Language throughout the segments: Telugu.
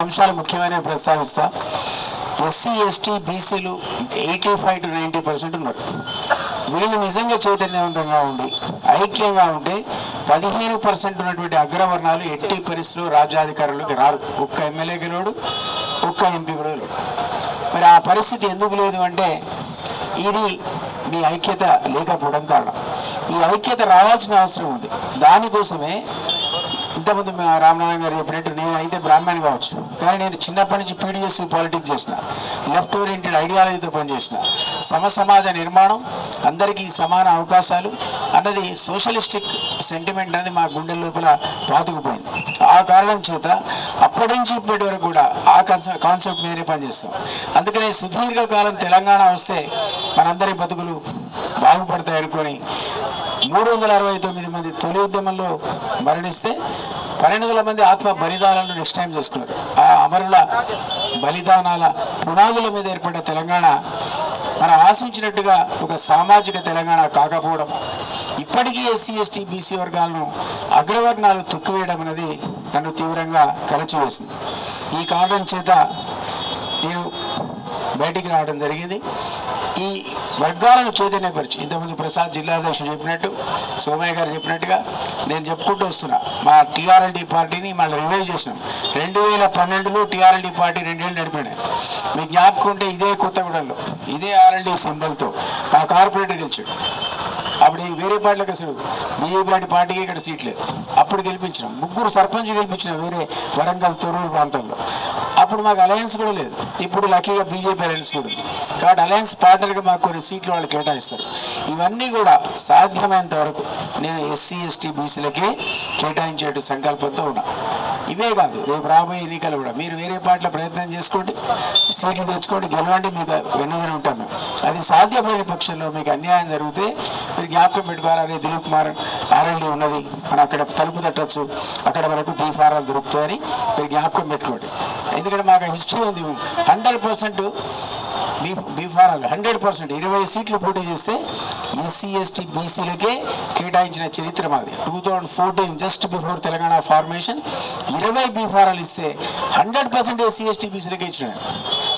అంశాలు ముఖ్యమైన ప్రస్తావిస్తా. ఎస్సీ ఎస్టీ బీసీలు 85 to 90% ఉన్నారు. వీళ్ళు నిజంగా చైతన్యవంతంగా ఉండి ఐక్యంగా ఉంటే 15% ఉన్నటువంటి అగ్రవర్ణాలు ఎట్టి పరిస్థితుల్లో రాజ్యాధికారులకు రారు. ఒక్క ఎమ్మెల్యే గెలవడు, ఒక్క ఎంపీ కూడా గెలవడు. మరి ఆ పరిస్థితి ఎందుకు లేదు అంటే ఇది మీ ఐక్యత లేకపోవడం కారణం. ఈ ఐక్యత రావాల్సిన అవసరం ఉంది. దానికోసమే ఇంతకుముందు రామనారాయణ గారు చెప్పినట్టు నేను అయితే బ్రాహ్మణ్ కావచ్చు, కానీ నేను చిన్నప్పటి నుంచి పీడిఎస్ పాలిటిక్స్ చేసిన, లెఫ్ట్ ఓరియంటెడ్ ఐడియాలజీతో పనిచేసిన, సమాజ నిర్మాణం, అందరికీ సమాన అవకాశాలు అన్నది సోషలిస్టిక్ సెంటిమెంట్ అనేది మా గుండె లోపల పాతుకుపోయింది. ఆ కారణం చేత అప్పటి నుంచి ఇప్పటి వరకు కూడా ఆ కాన్సెప్ట్ మీదనే పనిచేస్తాం. అందుకనే సుదీర్ఘకాలం తెలంగాణ వస్తే మనందరి బతుకులు బాగుపడతాయి అనుకొని 369 మంది తొలి ఉద్యమంలో మరణిస్తే 1200 మంది ఆత్మ బలిదానాలను నెక్స్ట్ టైం చేసుకున్నారు. ఆ అమరుల బలిదానాల పునాదుల మీద ఏర్పడ్డ తెలంగాణ మనం ఆశించినట్టుగా ఒక సామాజిక తెలంగాణ కాకపోవడం, ఇప్పటికీ ఎస్సీ ఎస్టీ బీసీ వర్గాలను అగ్రవర్ణాలు తొక్కివేయడం అనేది నన్ను తీవ్రంగా కలచివేసింది. ఈ కారణం చేత నేను బయటికి రావడం జరిగింది. ఈ వర్గాలను చైతన్యపరిచి ఇంతకుముందు ప్రసాద్ జిల్లా అధ్యక్షుడు చెప్పినట్టు, సోమయ్య గారు చెప్పినట్టుగా నేను చెప్పుకుంటూ వస్తున్నా. మా టీఆర్ఎల్డీ పార్టీని మళ్ళీ రివైవ్ చేసినాం. 2012లో టీఆర్ఎల్డీ పార్టీ 2 ఏళ్ళు నడిపినాయి. మీకు జ్ఞాపకం ఉంటే ఇదే కొత్తగూడెంలో ఇదే ఆర్ఎల్డీ సింబల్తో ఆ కార్పొరేటర్ గెలిచాడు. అప్పుడు వేరే పార్టీలకు అసలు బీజేపీ లాంటి పార్టీకి ఇక్కడ సీట్ లేదు. అప్పుడు గెలిపించినాం. 3 సర్పంచ్ గెలిపించినాం వేరే వరంగల్ తొర్రూరు ప్రాంతంలో. అప్పుడు మాకు అలయన్స్ కూడా లేదు. ఇప్పుడు లక్కీగా బీజేపీ అలయన్స్ కూడా ఉంది. కాబట్టి అలయన్స్ పార్ట్నర్గా మాకు కొన్ని సీట్లు వాళ్ళు కేటాయిస్తారు. ఇవన్నీ కూడా సాధ్యమైనంత వరకు నేను ఎస్సీ ఎస్టీ బీసీలకే కేటాయించే సంకల్పంతో ఉన్నా. ఇవే కాదు, రేపు రాబోయే ఎన్నికలు కూడా మీరు వేరే పార్టీలో ప్రయత్నం చేసుకోండి, సీట్లు తెచ్చుకోండి, గెలవండి, మీకు వెన్నువని ఉంటాం మేము. అది సాధ్యపడిన పక్షంలో మీకు అన్యాయం జరిగితే మీరు జ్ఞాపకం పెట్టుకోవాలి. అదే దిలీప్ కుమార్ ఆర్ఎల్డీ ఉన్నది, మనం అక్కడ తలుపు తట్టచ్చు, అక్కడ మనకు బీఫారాలు దొరుకుతాయని మీరు జ్ఞాపకం పెట్టుకోండి. ఎందుకంటే మాకు హిస్టరీ ఉంది. 100% బీఫారాలు 100% 20 సీట్లు పోటీ చేస్తే ఎస్సీ ఎస్టీ బీసీలకే కేటాయించిన చరిత్ర మాది. 2014 జస్ట్ బిఫోర్ తెలంగాణ ఫార్మేషన్ 20 బీఫారాలు ఇస్తే 100% ఎస్సీ ఎస్టీ బీసీలకే ఇచ్చినాడు.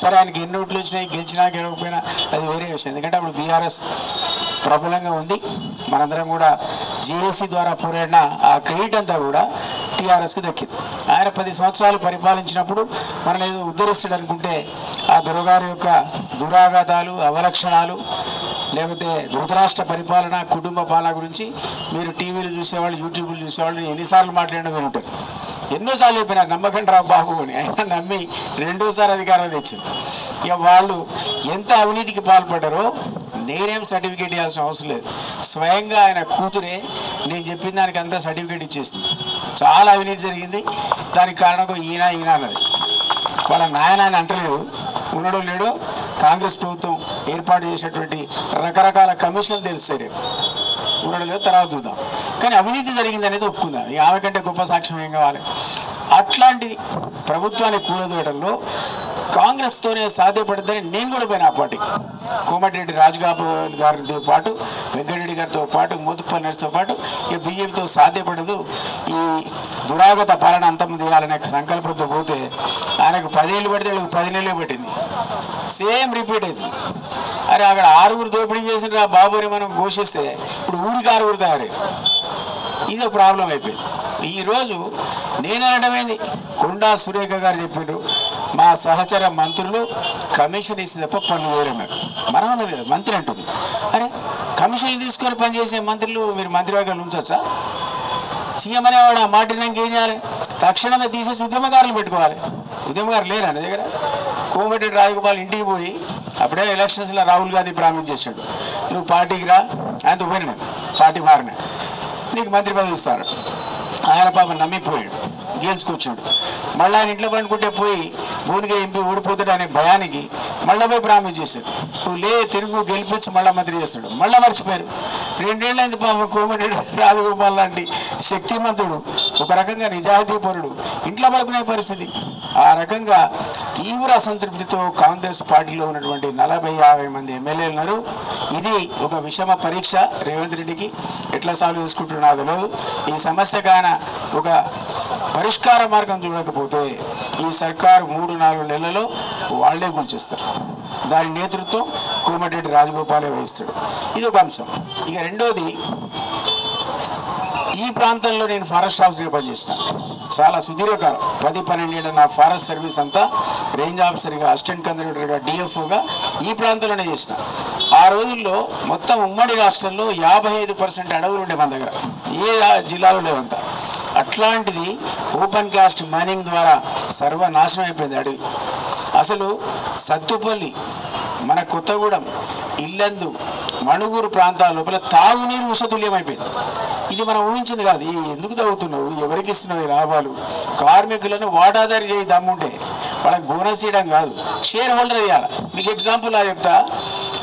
సరే, ఆయనకి ఎన్ని ఓట్లు వచ్చినాయి, గెలిచినా గెలవకపోయినా అది వేరే విషయం. ఎందుకంటే అప్పుడు బీఆర్ఎస్ ప్రబలంగా ఉంది. మనందరం కూడా జేఏసీ ద్వారా పోరాడిన ఆ క్రెడిట్ అంతా కూడా టీఆర్ఎస్కి దక్కింది. ఆయన 10 సంవత్సరాలు పరిపాలించినప్పుడు మనం ఏదో ఉద్ధరిస్తాడు అనుకుంటే ఆ దొరగారి యొక్క దురాఘాతాలు, అవలక్షణాలు, లేకపోతే ధృతరాష్ట్ర పరిపాలన, కుటుంబ పాలన గురించి మీరు టీవీలు చూసేవాళ్ళు, యూట్యూబ్లు చూసేవాళ్ళు ఎన్నిసార్లు మాట్లాడినా వింటారు. ఎన్నోసార్లు చెప్పిన నమ్మకండి రా బాబు అని. ఆయన నమ్మి 2వ అధికారం తెచ్చింది. ఇక వాళ్ళు ఎంత అవినీతికి పాల్పడ్డారో నేనేం సర్టిఫికేట్ ఇవ్వాల్సిన అవసరం లేదు. స్వయంగా ఆయన కూతురే నేను చెప్పిన దానికి అంతా సర్టిఫికేట్ ఇచ్చేసింది. చాలా అవినీతి జరిగింది, దానికి కారణం ఈయన అన్నది. వాళ్ళ నాయన అంటలేదు, ఉన్నాడో లేడో కాంగ్రెస్ ప్రభుత్వం ఏర్పాటు చేసినటువంటి రకరకాల కమిషన్లు తెలుస్తాయి. రేపు ఉన్నాడో లేదో తర్వాత చూద్దాం. కానీ అవినీతి జరిగింది అనేది ఒప్పుకుందాం. ఇక ఆమె కంటే గొప్ప సాక్ష్యం ఏం కావాలి? అట్లాంటి ప్రభుత్వాన్ని కూలదోయడంలో కాంగ్రెస్తోనే సాధ్యపడుతుందని నేను కూడా పోయిన ఆ పార్టీకి. కోమటిరెడ్డి రాజగోపాల్ గారితో పాటు, వెంకటరెడ్డి గారితో పాటు, మోతుపల్లి నర్సుతో పాటు ఇక బీజేపీతో సాధ్యపడదు, ఈ దురాగత పాలన అంతమంది చేయాలనే సంకల్పంతో పోతే ఆయనకు 10 ఏళ్ళు పడితే 10 నెలలే పట్టింది. సేమ్ రిపీట్ అవుతుంది. అరే అక్కడ 6 దోపిడీ చేసిన బాబుని మనం ఘోషిస్తే ఇప్పుడు ఊరికి 6 తయారయ్యారు. ఇదో ప్రాబ్లం అయిపోయింది. ఈరోజు నేను అనడమైంది, కొండా సురేఖ గారు చెప్పారు మా సహచర మంత్రులు కమిషన్ ఇస్తే తప్ప పనులు వేరన్నారు. మనం అన్నది కదా, మంత్రి అంటుంది. అరే కమిషన్లు తీసుకొని పనిచేసే మంత్రులు మీరు మంత్రివర్గాలు ఉంచొచ్చా? సీఎం అనేవాడు ఆ మాటినాక ఏం చేయాలి? తక్షణమే తీసేసి ఉద్యమకారులు పెట్టుకోవాలి. ఉద్యమకారులు లేరు అన్న దగ్గర. కోమటిరెడ్డి రాజగోపాల్ ఇంటికి పోయి అప్పుడే ఎలక్షన్స్లో రాహుల్ గాంధీ ప్రామిస్ చేశాడు, నువ్వు పార్టీకి రా, ఆయనతో పోయినా పార్టీ మారిన నీకు మంత్రి పదవి ఇస్తారు. ఆయన పాపం నమ్మిపోయాడు, గెలుచుకొచ్చాడు. మళ్ళీ ఆయన ఇంట్లో పండుకుంటే పోయి భువనగిరి ఎంపీ ఓడిపోతాడు అనే భయానికి మళ్ళీ పోయి ప్రామిస్ చేశాడు, నువ్వు తిరుగు గెలిపించి మళ్ళీ మంత్రి చేస్తాడు. మళ్ళీ మర్చిపోయారు. 2 ఏళ్ళైంది పాపం కోమటిరెడ్డి రాజగోపాల్ లాంటి శక్తిమంతుడు, ఒక రకంగా నిజాయితీపరుడు ఇంట్లో పడుకునే పరిస్థితి. ఆ రకంగా తీవ్ర అసంతృప్తితో కాంగ్రెస్ పార్టీలో ఉన్నటువంటి 40-50 మంది ఎమ్మెల్యేలు ఉన్నారు. ఇది ఒక విషమ పరీక్ష. రేవంత్ రెడ్డికి ఎట్లా సాల్వ్ చేసుకుంటున్నాదో ఈ సమస్యకు ఆయన ఒక పరిష్కార మార్గం చూడకపోతే ఈ సర్కారు 3-4 నెలల్లో వాళ్లే కూల్చేస్తారు. దాని నేతృత్వం కోమటిరెడ్డి రాజగోపాలే వహిస్తాడు. ఇది ఒక అంశం. ఇక రెండోది, ఈ ప్రాంతంలో నేను ఫారెస్ట్ ఆఫీసర్గా పనిచేసిన చాలా సుదీర్ఘకాలం, 10-12 ఏళ్ళ నా ఫారెస్ట్ సర్వీస్ అంతా రేంజ్ ఆఫీసర్గా, అసిస్టెంట్ కన్జర్వేటర్గా, డిఎఫ్ఓగా ఈ ప్రాంతంలోనే చేసిన. ఆ రోజుల్లో మొత్తం ఉమ్మడి రాష్ట్రంలో 55% అడవులు ఉండే మన దగ్గర, ఏ జిల్లాలో లేవంత. అట్లాంటిది ఓపెన్ కాస్ట్ మైనింగ్ ద్వారా సర్వనాశనం అయిపోయింది అడవి. అసలు సత్తుపల్లి, మన కొత్తగూడెం, ఇల్లందు, మణుగూరు ప్రాంతాల లోపల తాగునీరు విషతుల్యమైపోయింది. ఇది మనం ఊహించింది కాదు. ఎందుకు తాగుతున్నావు, ఎవరికి ఇస్తున్నావు ఈ లాభాలు? కార్మికులను వాటాదారి చేయి దమ్ముంటే వాళ్ళకి బోనస్ ఇవ్వడం కాదు, షేర్ హోల్డర్ ఇవ్వాలి. మీకు ఎగ్జాంపుల్ చెప్తా.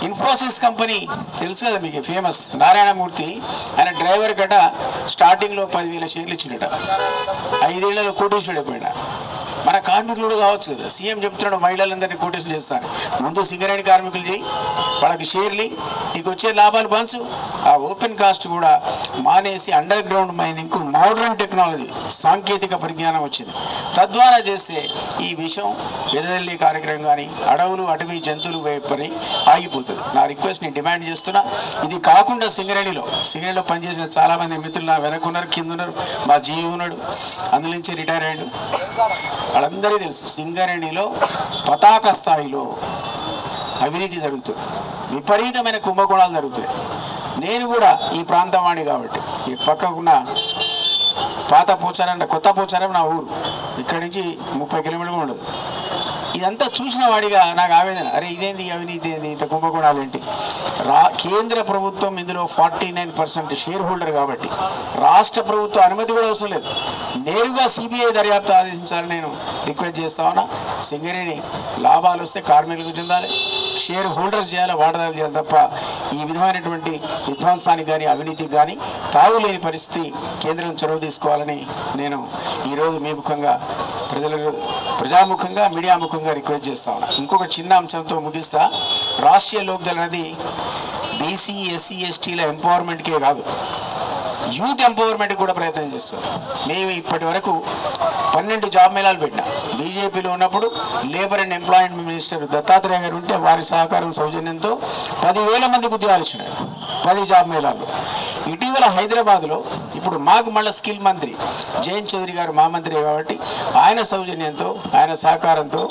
ఇన్ఫోసిస్ కంపెనీ తెలుసు కదా మీకు, ఫేమస్ నారాయణమూర్తి. ఆయన డ్రైవర్ గట స్టార్టింగ్లో 10,000 షేర్లు ఇచ్చినట, 5 ఏళ్లలో కోటీశ్వరుడు అయిపోయాడు. మన కార్మికులు కావచ్చు కదా, సీఎం చెప్తున్నాడు మహిళలందరినీ కోటేషన్ చేస్తాను. ముందు సింగరేణి కార్మికులు చేయి, వాళ్ళకి షేర్లు, నీకు వచ్చే లాభాలు పంచు. ఆ ఓపెన్ కాస్ట్ కూడా మానేసి అండర్ గ్రౌండ్ మైనింగ్కు మోడర్న్ టెక్నాలజీ, సాంకేతిక పరిజ్ఞానం వచ్చింది. తద్వారా చేస్తే ఈ విషయం ఎదజల్లే కార్యక్రమం కానీ అడవులు, అటవీ జంతువులు పని ఆగిపోతుంది. నా రిక్వెస్ట్ నేను డిమాండ్ చేస్తున్నా. ఇది కాకుండా సింగరేణిలో పనిచేసిన చాలామంది మిత్రులు నా వెనకున్నారు, కింద ఉన్నారు. మా జీవి ఉన్నాడు, అందులో నుంచి రిటైర్ అయ్యాడు. వాళ్ళందరికీ తెలుసు సింగరేణిలో పతాక స్థాయిలో అవినీతి జరుగుతుంది, విపరీతమైన కుంభకోణాలు జరుగుతాయి. నేను కూడా ఈ ప్రాంతం వాడిని కాబట్టి, ఈ పక్కకున్న పాత పోచారం, కొత్త పోచారం నా ఊరు, ఇక్కడి నుంచి 30 కిలోమీటర్లు ఉండదు. ఇదంతా చూసిన వాడిగా నాకు ఆవేదన, అరే ఇదేంది అవినీతి, ఏంది ఇంత కుంభకోణాలు ఏంటి? కేంద్ర ప్రభుత్వం ఇందులో 49% షేర్ హోల్డర్ కాబట్టి రాష్ట్ర ప్రభుత్వ అనుమతి కూడా అవసరం లేదు. నేరుగా సిబిఐ దర్యాప్తు ఆదేశించాలని నేను రిక్వెస్ట్ చేస్తా ఉన్నా. సింగరేణి లాభాలు వస్తే కార్మికులకు చెందాలి, షేర్ హోల్డర్స్ చేయాలి, వాటాదారు చేయాలి తప్ప ఈ విధమైనటువంటి విధ్వంసానికి కానీ అవినీతికి కానీ తావులేని పరిస్థితి కేంద్రం చొరవ తీసుకోవాలని నేను ఈరోజు మీ ముఖంగా ప్రజాముఖంగా మీడియా ముఖంగా రిక్వెస్ట్ చేస్తా ఉన్నా. ఇంకొక చిన్న అంశంతో ముగిస్తా. రాష్ట్రీయ లోక్దళ్ అనేది బీసీ, ఎస్సీ, ఎస్టీల ఎంపవర్మెంట్కే కాదు, యూత్ ఎంపవర్మెంట్ కూడా ప్రయత్నం చేస్తాం. మేము ఇప్పటి వరకు 12 జాబ్ మేళాలు పెట్టినా. బీజేపీలో ఉన్నప్పుడు labour and employment minister Dattatreya గారు ఉంటే వారి సహకారం సౌజన్యంతో 10,000 మందికి ఉద్యోగాలు ఇచ్చినారు 10 జాబ్ మేళాల్లో. ఇటీవల హైదరాబాద్లో ఇప్పుడు మాకు మళ్ళీ స్కిల్ మంత్రి జయంత్ చౌదరి గారు మా మంత్రి కాబట్టి ఆయన సౌజన్యంతో, ఆయన సహకారంతో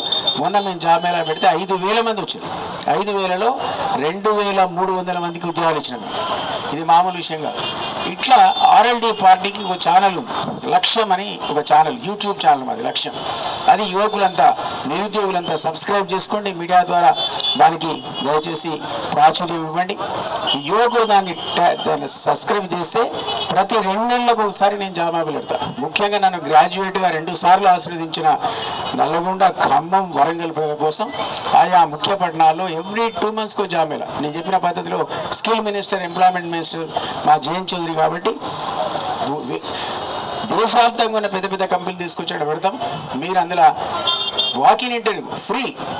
మొన్న మేము జాబ్ మేళా పెడితే 5,000 మంది వచ్చారు. 5,000లో 2,300 మందికి ఉద్యోగాలు ఇచ్చినాము. ఇది మామూలు విషయం కాదు. ఇట్లా ఆర్ఎల్డి పార్టీకి ఒక ఛానల్ ఉంది, లక్ష్యం అని ఒక ఛానల్, యూట్యూబ్ ఛానల్ మాది లక్ష్యం. అది యువకులంతా, నిరుద్యోగులంతా సబ్స్క్రైబ్ చేసుకోండి. మీడియా ద్వారా దానికి దయచేసి ప్రాచుర్యం ఇవ్వండి. యువకులు దాన్ని సబ్స్క్రైబ్ చేస్తే ప్రతి 2 నెలలకు ఒకసారి నేను జాబ్ మేళా పెడతాను. ముఖ్యంగా నన్ను గ్రాడ్యుయేట్గా 2 సార్లు ఆశీర్వదించిన నల్లగొండ, ఖమ్మం, వరంగల్ ప్రజల కోసం ఆయా ముఖ్య పట్టణాల్లో ఎవ్రీ 2 మంత్స్కో జాబ్ మేళా. నేను చెప్పిన పద్ధతిలో స్కిల్ మినిస్టర్, ఎంప్లాయ్మెంట్ మినిస్టర్ మా జయంత్ చౌదరి కాబట్టి దేశవ్యాప్తంగా ఉన్న పెద్ద పెద్ద కంపెనీలు తీసుకొచ్చి పెడతాం. మీరు అందులో వాకిన్ ఇంటర్వ్యూ ఫ్రీ.